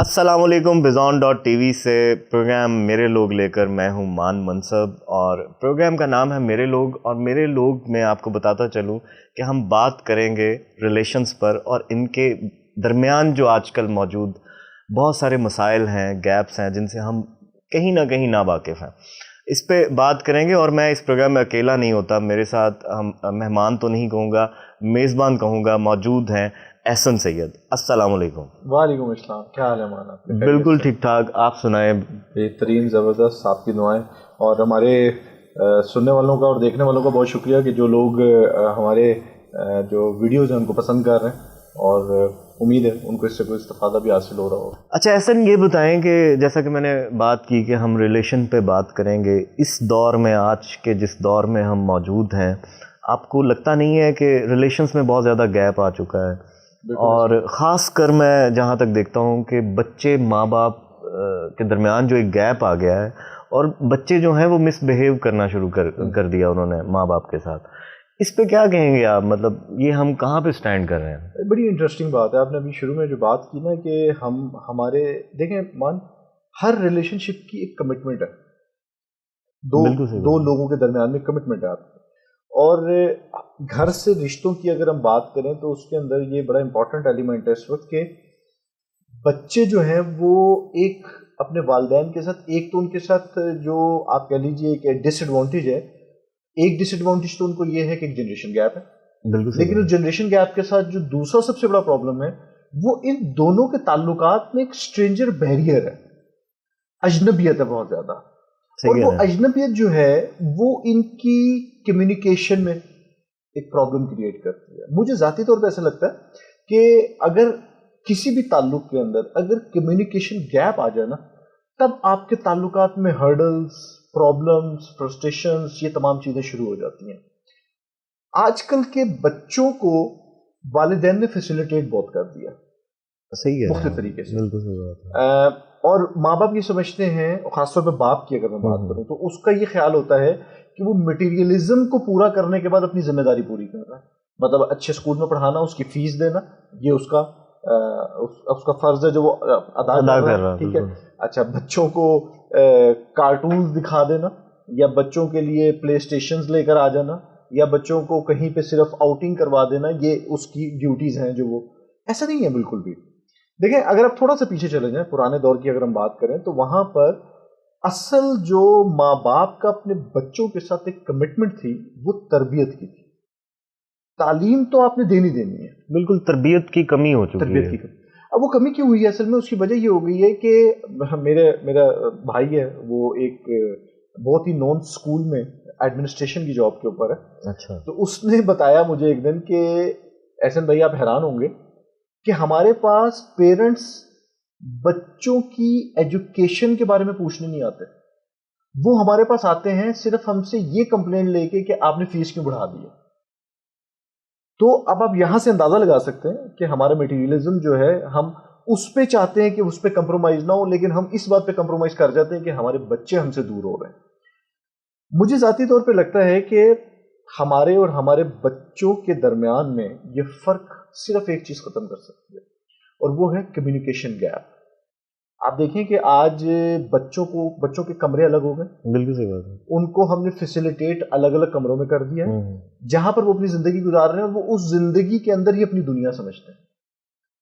السلام علیکم. بزون.tv سے پروگرام میرے لوگ لے کر میں ہوں مان منصب، اور پروگرام کا نام ہے میرے لوگ. اور میرے لوگ میں آپ کو بتاتا چلوں کہ ہم بات کریں گے ریلیشنز پر، اور ان کے درمیان جو آج کل موجود بہت سارے مسائل ہیں، گیپس ہیں، جن سے ہم کہیں نہ کہیں ناواقف ہیں. اس پہ بات کریں گے. اور میں اس پروگرام میں اکیلا نہیں ہوتا، میرے ساتھ ہم مہمان تو نہیں کہوں گا، میزبان کہوں گا، موجود ہیں احسن سید. السلام علیکم. وعلیکم السلام. کیا حال ہے مولانا؟ بالکل ٹھیک ٹھاک، آپ سنائیں؟ بہترین، زبردست، آپ کی دعائیں. اور ہمارے سننے والوں کا اور دیکھنے والوں کا بہت شکریہ کہ جو لوگ ہمارے جو ویڈیوز ہیں ان کو پسند کر رہے ہیں، اور امید ہے ان کو اس سے کوئی استفادہ بھی حاصل ہو رہا ہوگا. اچھا احسن، یہ بتائیں کہ جیسا کہ میں نے بات کی کہ ہم ریلیشن پہ بات کریں گے، اس دور میں، آج کے جس دور میں ہم موجود ہیں، آپ کو لگتا نہیں ہے کہ ریلیشنز میں بہت زیادہ گیپ آ چکا ہے؟ اور خاص کر میں جہاں تک دیکھتا ہوں کہ بچے ماں باپ کے درمیان جو ایک گیپ آ گیا ہے، اور بچے جو ہیں وہ مس بیہیو کرنا شروع کر دیا انہوں نے ماں باپ کے ساتھ. اس پہ کیا کہیں گے آپ؟ مطلب یہ ہم کہاں پہ سٹینڈ کر رہے ہیں؟ بڑی انٹرسٹنگ بات ہے. آپ نے ابھی شروع میں جو بات کی نا کہ ہمارے دیکھیں مان، ہر ریلیشن شپ کی ایک کمٹمنٹ ہے. دو لوگوں کے درمیان میں کمٹمنٹ ہے آپ کی. اور گھر سے رشتوں کی اگر ہم بات کریں تو اس کے اندر یہ بڑا امپورٹنٹ ایلیمنٹ ہے اس وقت کہ بچے جو ہیں وہ ایک اپنے والدین کے ساتھ، ایک تو ان کے ساتھ جو آپ کہہ لیجیے ایک ڈس ایڈوانٹیج ہے، ایک ڈس ایڈوانٹیج تو ان کو یہ ہے کہ ایک جنریشن گیپ ہے. لیکن اس جنریشن گیپ کے ساتھ جو دوسرا سب سے بڑا پرابلم ہے وہ ان دونوں کے تعلقات میں ایک اسٹرینجر بیریئر ہے، اجنبیت ہے بہت زیادہ. اور وہ اجنبیت جو ہے وہ ان کی کمیونیکیشن میں ایک پرابلم کریٹ کرتی ہے. مجھے ذاتی طور پہ ایسا لگتا ہے کہ اگر کسی بھی تعلق کے اندر اگر کمیونیکیشن گیپ آ جائے نا، تب آپ کے تعلقات میں ہرڈلز، پرابلمز، فرسٹریشنز، یہ تمام چیزیں شروع ہو جاتی ہیں. آج کل کے بچوں کو والدین نے فیسیلیٹیٹ بہت کر دیا، صحیح ہے، مختلف طریقے سے. بالکل صحیح بات ہے. اور ماں باپ یہ سمجھتے ہیں، خاص طور پہ باپ کی اگر میں بات کروں تو اس کا یہ خیال ہوتا ہے کہ وہ مٹیریلزم کو پورا کرنے کے بعد اپنی ذمہ داری پوری کر رہا ہے. مطلب اچھے اسکول میں پڑھانا، اس کی فیس دینا، یہ اس کا فرض ہے جو وہ ادا کر رہا ہے. ٹھیک ہے. اچھا، بچوں کو کارٹونز دکھا دینا، یا بچوں کے لیے پلے اسٹیشنز لے کر آ جانا، یا بچوں کو کہیں پہ صرف آؤٹنگ کروا دینا، یہ اس کی ڈیوٹیز ہیں. جو وہ ایسا نہیں ہے بالکل بھی. دیکھیں، اگر آپ تھوڑا سا پیچھے چلے جائیں، پرانے دور کی اگر ہم بات کریں تو وہاں پر اصل جو ماں باپ کا اپنے بچوں کے ساتھ ایک کمٹمنٹ تھی وہ تربیت کی تھی. تعلیم تو آپ نے دینی ہے. بالکل، تربیت کی کمی ہو چکی ہے. تربیت کی کمی. اب وہ کمی کیوں ہوئی ہے؟ اصل میں اس کی وجہ یہ ہو گئی ہے کہ میرا بھائی ہے، وہ ایک بہت ہی نون اسکول میں ایڈمنسٹریشن کی جاب کے اوپر ہے. اچھا. تو اس نے بتایا مجھے ایک دن کہ احسن بھائی آپ حیران ہوں گے کہ ہمارے پاس پیرنٹس بچوں کی ایجوکیشن کے بارے میں پوچھنے نہیں آتے. وہ ہمارے پاس آتے ہیں صرف ہم سے یہ کمپلین لے کے کہ آپ نے فیس کیوں بڑھا دی ہے. تو اب آپ یہاں سے اندازہ لگا سکتے ہیں کہ ہمارا میٹیریلزم جو ہے، ہم اس پہ چاہتے ہیں کہ اس پہ کمپرومائز نہ ہو، لیکن ہم اس بات پہ کمپرومائز کر جاتے ہیں کہ ہمارے بچے ہم سے دور ہو رہے ہیں. مجھے ذاتی طور پہ لگتا ہے کہ ہمارے اور ہمارے بچوں کے درمیان میں یہ فرق صرف ایک چیز ختم کر سکتی ہے، اور وہ ہے کمیونیکیشن گیپ. آپ دیکھیں کہ آج بچوں کے کمرے الگ ہو گئے. بالکل صحیح بات ہے. ان کو ہم نے فیسیلیٹیٹ الگ الگ کمروں میں کر دیا ہے، جہاں پر وہ اپنی زندگی گزار رہے ہیں، اور وہ اس زندگی کے اندر ہی اپنی دنیا سمجھتے ہیں.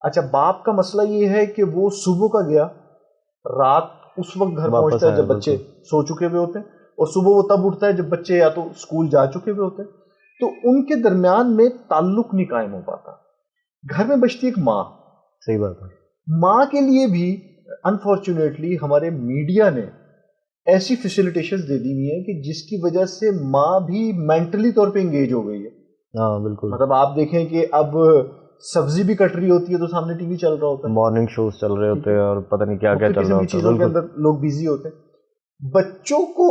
اچھا، باپ کا مسئلہ یہ ہے کہ وہ صبح کا گیا، رات اس وقت گھر پہنچتا ہے جب بچے سو چکے ہوئے ہوتے ہیں، اور صبح وہ تب اٹھتا ہے جب بچے یا تو اسکول جا چکے ہوئے ہوتے ہیں. تو ان کے درمیان میں تعلق نہیں قائم ہو پاتا. گھر میں بچتی ایک ماں. صحیح بات ہے. ماں کے لیے بھی انفارچونیٹلی ہمارے میڈیا نے ایسی فیسیلیٹیشنز دے دی ہوئی ہیں کہ جس کی وجہ سے ماں بھی مینٹلی طور پہ انگیج ہو گئی ہے. ہاں بالکل. مطلب آپ دیکھیں کہ اب سبزی بھی کٹ رہی ہوتی ہے تو سامنے ٹی وی چل رہا ہوتا ہے، مارننگ شوز چل رہے ہوتے ہیں، اور پتہ نہیں کیا کیا چل رہا ہوتا ہے. چیزوں کے اندر لوگ بیزی ہوتے ہیں. بچوں کو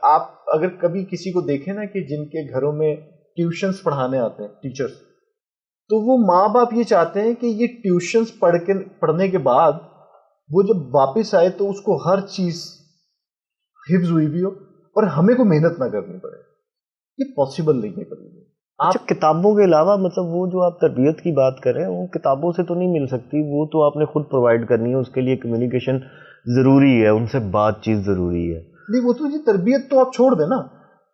آپ اگر کبھی کسی کو دیکھیں نا کہ جن کے گھروں میں ٹیوشنز پڑھانے آتے ہیں ٹیچرز، تو وہ ماں باپ یہ چاہتے ہیں کہ یہ ٹیوشنز پڑھنے کے بعد وہ جب واپس آئے تو اس کو ہر چیز حفظ ہوئی بھی ہو، اور ہمیں کو محنت نہ کرنی پڑے. یہ پاسبل نہیں ہے کبھی بھی. اچھا کتابوں کے علاوہ مطلب وہ جو آپ تربیت کی بات کر رہے ہیں وہ کتابوں سے تو نہیں مل سکتی, وہ تو آپ نے خود پرووائڈ کرنی ہے, اس کے لیے کمیونیکیشن ضروری ہے, ان سے بات چیت ضروری ہے. نہیں وہ تو جی تربیت تو آپ چھوڑ دیں نا,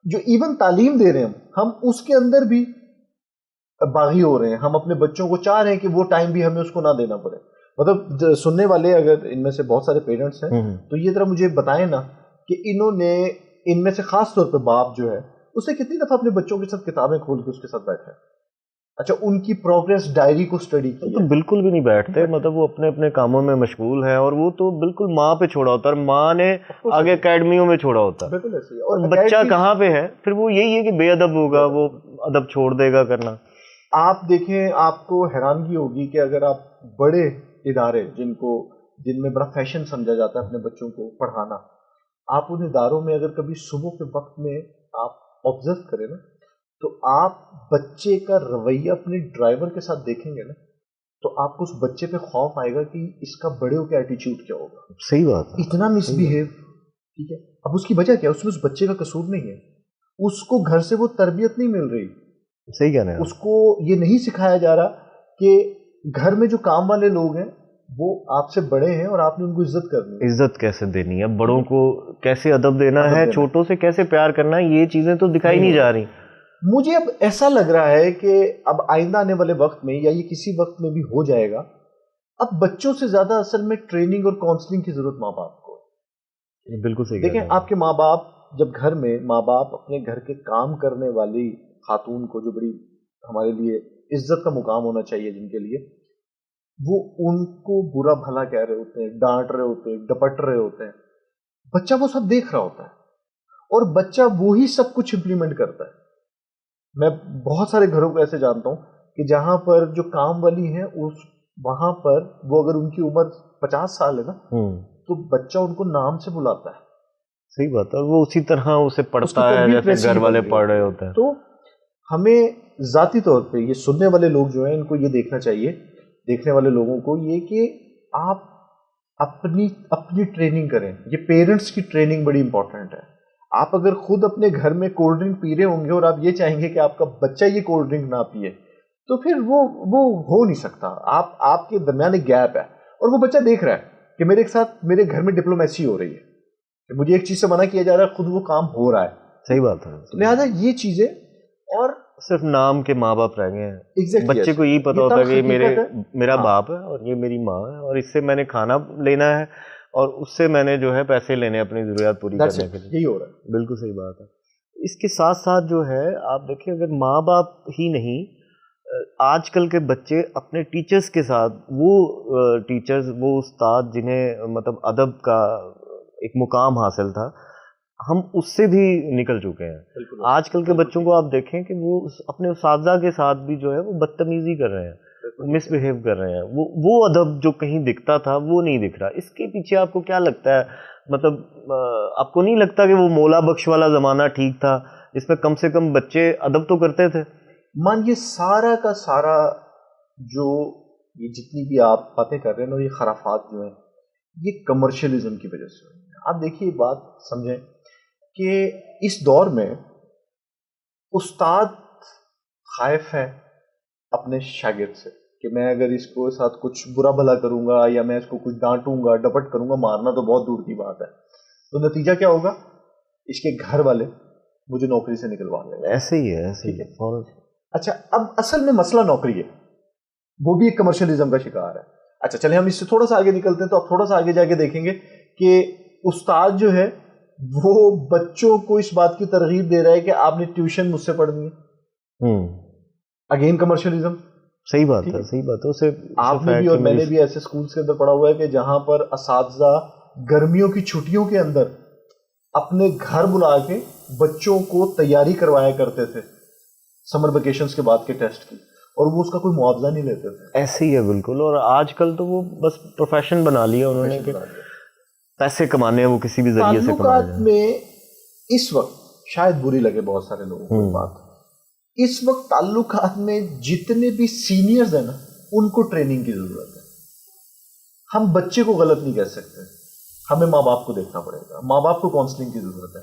جو ایون تعلیم دے رہے ہیں ہم اس کے اندر بھی باغی ہو رہے ہیں. ہم اپنے بچوں کو چاہ رہے ہیں کہ وہ ٹائم بھی ہمیں اس کو نہ دینا پڑے. مطلب سننے والے اگر ان میں سے بہت سارے پیرنٹس ہیں تو یہ ذرا مجھے بتائیں نا کہ انہوں نے ان میں سے خاص طور پہ باپ جو ہے اسے کتنی دفعہ اپنے بچوں کے ساتھ کتابیں کھول کے اس کے ساتھ بیٹھے, اچھا ان کی پروگریس ڈائری کو اسٹڈی کی؟ تو بالکل بھی نہیں بیٹھتے, مطلب وہ اپنے اپنے کاموں میں مشغول ہیں, اور وہ تو بالکل ماں پہ چھوڑا ہوتا ہے, اور ماں نے آگے اکیڈمیوں میں چھوڑا ہوتا ہے. بالکل ایسے ہی. اور بچہ کہاں پہ ہے پھر, وہ یہی ہے کہ بے ادب ہوگا, وہ ادب چھوڑ دے گا کرنا. آپ دیکھیں آپ کو حیرانگی ہوگی کہ اگر آپ بڑے ادارے جن میں بڑا فیشن سمجھا جاتا ہے اپنے بچوں کو پڑھانا, آپ ان اداروں میں اگر کبھی صبح کے وقت میں آپ آبزرو کریں نا تو آپ بچے کا رویہ اپنے ڈرائیور کے ساتھ دیکھیں گے نا تو آپ کو اس بچے پہ خوف آئے گا کہ اس کا بڑے ہو کے ایٹیچیوڈ کیا ہوگا. صحیح بات ہے, اتنا مس بیہیو. ٹھیک ہے, اب اس کی وجہ کیا ہے, اس میں اس بچے کا قصور نہیں ہے, اس کو گھر سے وہ تربیت نہیں مل رہی. صحیح کہہ رہے ہیں, اس کو یہ نہیں سکھایا جا رہا کہ گھر میں جو کام والے لوگ ہیں وہ آپ سے بڑے ہیں اور آپ نے ان کو عزت کرنی ہے, عزت کیسے دینی ہے, بڑوں کو کیسے ادب دینا ہے, چھوٹوں سے کیسے پیار کرنا ہے, یہ چیزیں تو دکھائی نہیں جا رہی. مجھے اب ایسا لگ رہا ہے کہ اب آئندہ آنے والے وقت میں یا یہ کسی وقت میں بھی ہو جائے گا, اب بچوں سے زیادہ اصل میں ٹریننگ اور کاؤنسلنگ کی ضرورت ماں باپ کو. بالکل صحیح. دیکھیں آپ کے ماں باپ جب گھر میں ماں باپ اپنے گھر کے کام کرنے والی خاتون کو, جو بڑی ہمارے لیے عزت کا مقام ہونا چاہیے جن کے لیے, وہ ان کو برا بھلا کہہ رہے ہوتے ہیں, ڈانٹ رہے ہوتے ہیں, ڈپٹ رہے ہوتے ہیں, بچہ وہ سب دیکھ رہا ہوتا ہے اور بچہ وہی سب کچھ امپلیمنٹ کرتا ہے. میں بہت سارے گھروں کو ایسے جانتا ہوں کہ جہاں پر جو کام والی ہیں وہاں پر وہ اگر ان کی عمر 50 سال ہے نا تو بچہ ان کو نام سے بلاتا ہے. صحیح بات ہے, اور وہ اسی طرح اسے پڑھتا ہے جیسے گھر والے پڑھ رہے ہوتے ہیں. تو ہمیں ذاتی طور پہ یہ سننے والے لوگ جو ہیں ان کو یہ دیکھنا چاہیے, دیکھنے والے لوگوں کو یہ کہ آپ اپنی ٹریننگ کریں. یہ پیرنٹس کی ٹریننگ بڑی امپورٹنٹ ہے. آپ اگر خود اپنے گھر میں کولڈ ڈرنک پی رہے ہوں گے اور آپ یہ چاہیں گے کہ آپ کا بچہ یہ کولڈ ڈرنک نہ پیے تو پھر وہ ہو نہیں سکتا. آپ کے درمیان ایک گیپ ہے اور وہ بچہ دیکھ رہا ہے کہ میرے ساتھ میرے گھر میں ڈپلومیسی ہو رہی ہے, کہ مجھے ایک چیز سے منع کیا جا رہا ہے, خود وہ کام ہو رہا ہے. صحیح بات ہے. لہٰذا یہ چیزیں, اور صرف نام کے ماں باپ رہ گئے ہیں. بچے کو یہی پتا ہوتا ہے کہ میرا باپ ہے اور یہ میری ماں ہے, اور اس سے میں نے کھانا لینا ہے اور اس سے میں نے جو ہے پیسے لینے اپنی ضروریات پوری کرنے کے لیے. یہی ہو رہا ہے. بالکل صحیح بات ہے. اس کے ساتھ ساتھ جو ہے آپ دیکھیں, اگر ماں باپ ہی نہیں, آج کل کے بچے اپنے ٹیچرز کے ساتھ, وہ ٹیچرز, وہ استاد جنہیں مطلب ادب کا ایک مقام حاصل تھا, ہم اس سے بھی نکل چکے ہیں. آج کل کے بچوں کو آپ دیکھیں کہ وہ اپنے اساتذہ کے ساتھ بھی جو ہے وہ بدتمیزی کر رہے ہیں, مس بہیو کر رہے ہیں. وہ ادب جو کہیں دکھتا تھا وہ نہیں دکھ رہا. اس کے پیچھے آپ کو کیا لگتا ہے, مطلب آپ کو نہیں لگتا کہ وہ مولا بخش والا زمانہ ٹھیک تھا جس میں کم سے کم بچے ادب تو کرتے تھے؟ یہ سارا کا سارا جو یہ جتنی بھی آپ باتیں کر رہے ہیں نا, یہ خرافات جو ہیں یہ کمرشلزم کی وجہ سے. آپ دیکھیے بات سمجھیں کہ اس دور میں استاد خائف ہے اپنے شاگرد سے کہ میں اگر اس کو ساتھ کچھ برا بھلا کروں گا یا میں اس کو کچھ ڈانٹوں گا, ڈپٹ کروں گا, مارنا تو بہت دور کی بات ہے, تو نتیجہ کیا ہوگا, اس کے گھر والے مجھے نوکری سے نکلوا لیں گے. ایسے ہی ہے, ایسے ہی ہے. اچھا اب اصل میں مسئلہ نوکری ہے, وہ بھی ایک کمرشلزم کا شکار ہے. اچھا چلیں ہم اس سے تھوڑا سا آگے نکلتے ہیں, تو آپ تھوڑا سا آگے جا کے دیکھیں گے کہ استاد جو ہے وہ بچوں کو اس بات کی ترغیب دے رہا ہے کہ آپ نے ٹیوشن مجھ سے پڑھنی ہے. Again commercialism. صحیح بات ہے, صحیح بات ہے. اسے آپ نے بھی اور میں نے بھی ایسے اسکولس کے اندر پڑھا ہوا ہے کہ جہاں پر اساتذہ گرمیوں کی چھٹیوں کے اندر اپنے گھر بلا کے بچوں کو تیاری کروایا کرتے تھے سمر ویکیشنز کے بعد کے ٹیسٹ کی, اور وہ اس کا کوئی معاوضہ نہیں لیتے تھے. ایسے ہی ہے بالکل. اور آج کل تو وہ بس پروفیشن بنا لیا انہوں نے کہ پیسے کمانے ہیں, وہ کسی بھی ذریعے سے کمانے ہیں. تعلقات میں اس وقت شاید بری لگے بہت سارے لوگوں کو بات, اس وقت تعلقات میں جتنے بھی سینئرز ہیں نا ان کو ٹریننگ کی ضرورت ہے. ہم بچے کو غلط نہیں کہہ سکتے, ہمیں ماں باپ کو دیکھنا پڑے گا, ماں باپ کو کاؤنسلنگ کی ضرورت ہے.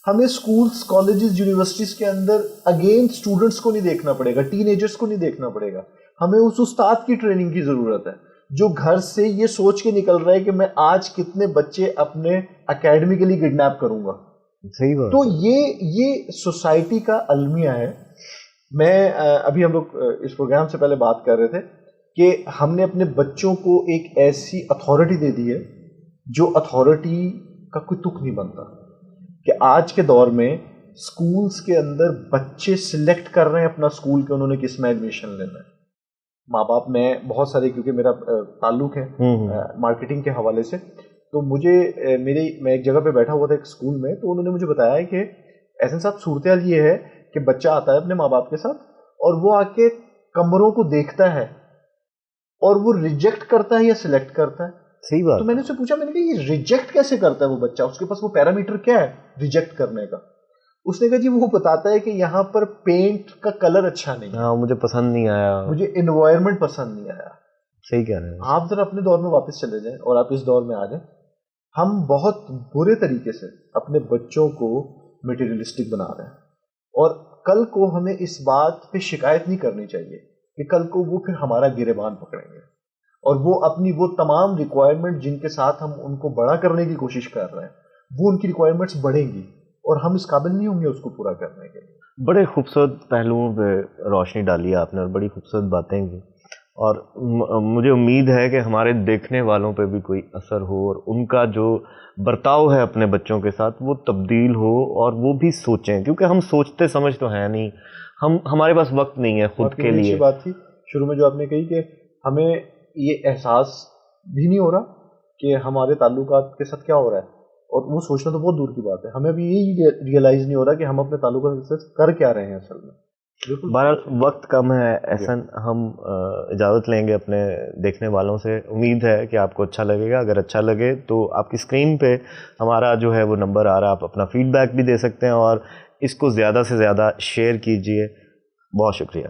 ہمیں اسکولس کالجز یونیورسٹیز کے اندر اگین اسٹوڈنٹس کو نہیں دیکھنا پڑے گا, ٹین ایجرس کو نہیں دیکھنا پڑے گا. ہمیں اس استاد کی ٹریننگ کی ضرورت ہے جو گھر سے یہ سوچ کے نکل رہا ہے کہ میں آج کتنے بچے اپنے اکیڈمیکلی کڈنیپ کروں گا. صحیح بات. تو یہ سوسائٹی کا المیہ ہے. میں ابھی ہم لوگ اس پروگرام سے پہلے بات کر رہے تھے کہ ہم نے اپنے بچوں کو ایک ایسی اتھارٹی دے دی ہے جو اتھارٹی کا کوئی تک نہیں بنتا, کہ آج کے دور میں اسکولس کے اندر بچے سلیکٹ کر رہے ہیں اپنا اسکول کہ انہوں نے کس میں ایڈمیشن لینا ہے. ماں باپ, میں بہت سارے, کیونکہ میرا تعلق ہے مارکیٹنگ کے حوالے سے, تو میں ایک جگہ پہ بیٹھا ہوا تھا ایک اسکول میں, تو انہوں نے مجھے بتایا ہے کہ احسن صاحب صورتحال یہ ہے کہ بچہ آتا ہے اپنے ماں باپ کے ساتھ اور وہ آ کے کمروں کو دیکھتا ہے اور وہ ریجیکٹ کرتا ہے یا سلیکٹ کرتا ہے. صحیح بات. تو میں نے اس سے پوچھا, میں نے کہا یہ ریجیکٹ کیسے کرتا ہے وہ بچہ, اس کے پاس وہ پیرامیٹر کیا ہے ریجیکٹ کرنے کا؟ اس نے کہا جی وہ بتاتا ہے کہ یہاں پر پینٹ کا کلر اچھا نہیں ہے, مجھے پسند نہیں آیا, مجھے انوائرمنٹ پسند نہیں آیا. صحیح کہہ رہے ہیں آپ ذرا اپنے دور میں واپس چلے جائیں اور آپ اس دور میں آ جائیں. ہم بہت برے طریقے سے اپنے بچوں کو میٹیریلسٹک بنا رہے ہیں, اور کل کو ہمیں اس بات پہ شکایت نہیں کرنی چاہیے کہ کل کو وہ پھر ہمارا گریبان پکڑیں گے, اور وہ اپنی وہ تمام ریکوائرمنٹ جن کے ساتھ ہم ان کو بڑا کرنے کی کوشش کر رہے ہیں وہ ان کی ریکوائرمنٹس بڑھیں گی اور ہم اس قابل نہیں ہوں گے اس کو پورا کرنے کے. بڑے خوبصورت پہلوؤں پہ روشنی ڈالی ہے آپ نے اور بڑی خوبصورت باتیں کی, اور مجھے امید ہے کہ ہمارے دیکھنے والوں پہ بھی کوئی اثر ہو اور ان کا جو برتاؤ ہے اپنے بچوں کے ساتھ وہ تبدیل ہو اور وہ بھی سوچیں, کیونکہ ہم سوچتے سمجھ تو ہیں نہیں, ہمارے پاس وقت نہیں ہے خود کے لیے. بات تھی شروع میں جو آپ نے کہی کہ ہمیں یہ احساس بھی نہیں ہو رہا کہ ہمارے تعلقات کے ساتھ کیا ہو رہا ہے, اور وہ سوچنا تو بہت دور کی بات ہے. ہمیں ابھی یہی ریئلائز نہیں ہو رہا کہ ہم اپنے تعلقات سے کر کیا رہے ہیں اصل میں. بہرحال وقت کم ہے احسن, ہم اجازت لیں گے اپنے دیکھنے والوں سے. امید ہے کہ آپ کو اچھا لگے گا. اگر اچھا لگے تو آپ کی اسکرین پہ ہمارا جو ہے وہ نمبر آ رہا ہے, آپ اپنا فیڈ بیک بھی دے سکتے ہیں اور اس کو زیادہ سے زیادہ شیئر کیجئے. بہت شکریہ.